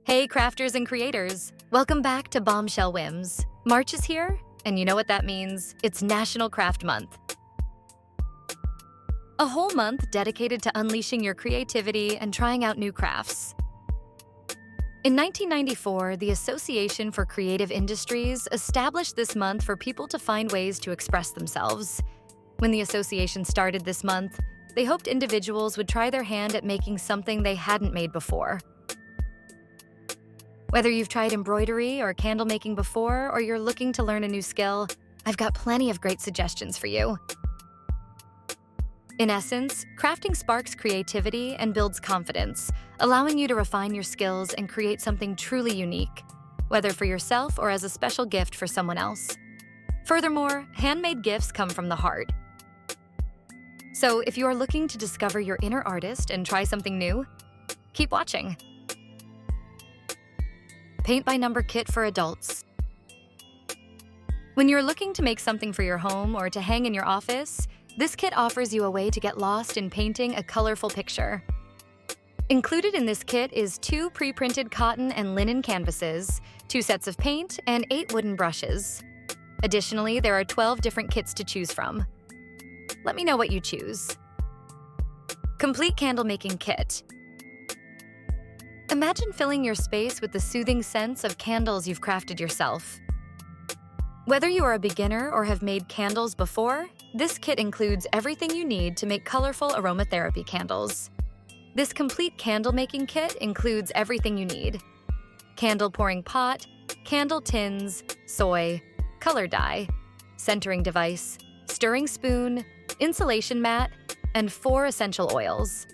Hey crafters and creators, welcome back to Bombshell Whims. March is here, and you know what that means. It's National Craft Month. A whole month dedicated to unleashing your creativity and trying out new crafts. In 1994, the Association for Creative Industries established this month for people to find ways to express themselves. When the association started this month, they hoped individuals would try their hand at making something they hadn't made before. Whether you've tried embroidery or candle making before, or you're looking to learn a new skill, I've got plenty of great suggestions for you. In essence, crafting sparks creativity and builds confidence, allowing you to refine your skills and create something truly unique, whether for yourself or as a special gift for someone else. Furthermore, handmade gifts come from the heart. So if you are looking to discover your inner artist and try something new, keep watching. Paint by number kit for adults. When you're looking to make something for your home or to hang in your office, this kit offers you a way to get lost in painting a colorful picture. Included in this kit is 2 pre-printed cotton and linen canvases, 2 sets of paint, and 8 wooden brushes. Additionally, there are 12 different kits to choose from. Let me know what you choose. Complete candle making kit. Imagine filling your space with the soothing scents of candles you've crafted yourself. Whether you are a beginner or have made candles before, this kit includes everything you need to make colorful aromatherapy candles. This complete candle making kit includes everything you need: candle pouring pot, candle tins, soy, color dye, centering device, stirring spoon, insulation mat, and 4 essential oils.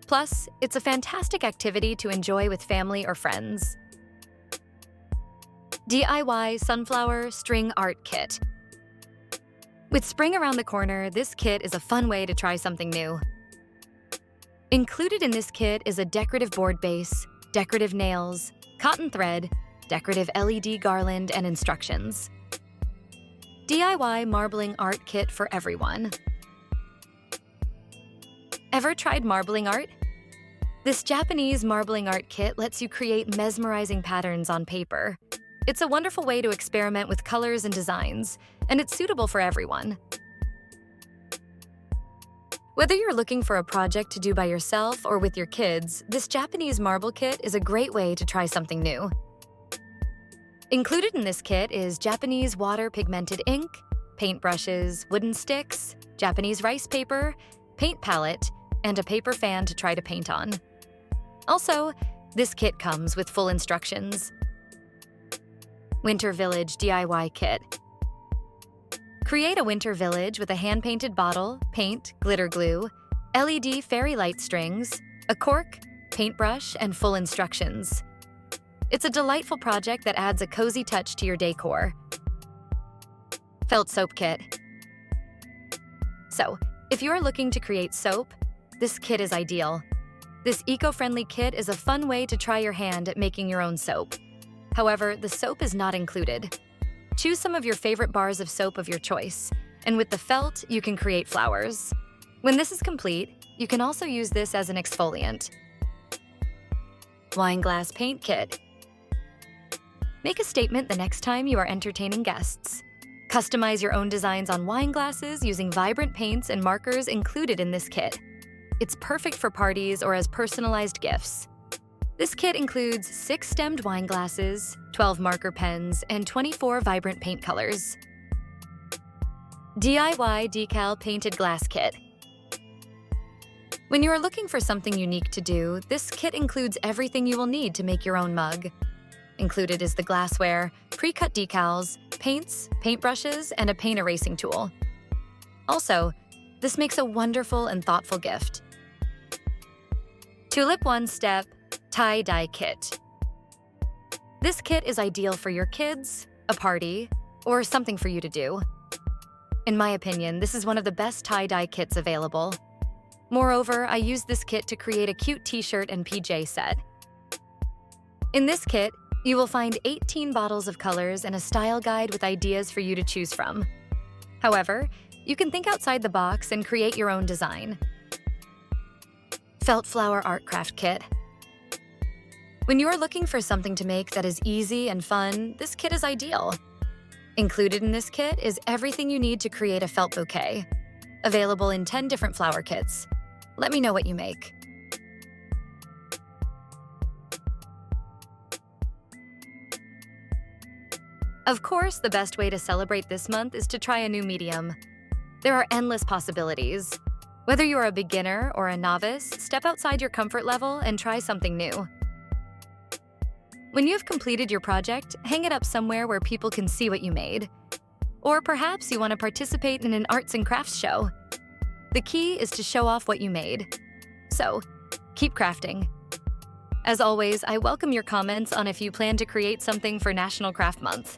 Plus, it's a fantastic activity to enjoy with family or friends. DIY Sunflower String Art Kit. With spring around the corner, this kit is a fun way to try something new. Included in this kit is a decorative board base, decorative nails, cotton thread, decorative LED garland, and instructions. DIY Marbling Art Kit for everyone. Ever tried marbling art? This Japanese marbling art kit lets you create mesmerizing patterns on paper. It's a wonderful way to experiment with colors and designs, and it's suitable for everyone. Whether you're looking for a project to do by yourself or with your kids, this Japanese marble kit is a great way to try something new. Included in this kit is Japanese water pigmented ink, paintbrushes, wooden sticks, Japanese rice paper, paint palette, and a paper fan to try to paint on. Also, this kit comes with full instructions. Winter Village DIY Kit. Create a winter village with a hand-painted bottle, paint, glitter glue, LED fairy light strings, a cork, paintbrush, and full instructions. It's a delightful project that adds a cozy touch to your decor. Felt Soap Kit. So, if you're looking to create soap, this kit is ideal. This eco-friendly kit is a fun way to try your hand at making your own soap. However, the soap is not included. Choose some of your favorite bars of soap of your choice, and with the felt, you can create flowers. When this is complete, you can also use this as an exfoliant. Wine Glass Paint Kit. Make a statement the next time you are entertaining guests. Customize your own designs on wine glasses using vibrant paints and markers included in this kit. It's perfect for parties or as personalized gifts. This kit includes 6 stemmed wine glasses, 12 marker pens, and 24 vibrant paint colors. DIY Decal Painted Glass Kit. When you are looking for something unique to do, this kit includes everything you will need to make your own mug. Included is the glassware, pre-cut decals, paints, paintbrushes, and a paint erasing tool. Also, this makes a wonderful and thoughtful gift. Tulip One-Step Tie-Dye Kit. This kit is ideal for your kids, a party, or something for you to do. In my opinion, this is one of the best tie-dye kits available. Moreover, I used this kit to create a cute t-shirt and PJ set. In this kit, you will find 18 bottles of colors and a style guide with ideas for you to choose from. However, you can think outside the box and create your own design. Felt Flower Art Craft Kit. When you're looking for something to make that is easy and fun, this kit is ideal. Included in this kit is everything you need to create a felt bouquet. Available in 10 different flower kits. Let me know what you make. Of course, the best way to celebrate this month is to try a new medium. There are endless possibilities. Whether you're a beginner or a novice, step outside your comfort level and try something new. When you've completed your project, hang it up somewhere where people can see what you made. Or perhaps you want to participate in an arts and crafts show. The key is to show off what you made. So, keep crafting. As always, I welcome your comments on if you plan to create something for National Craft Month.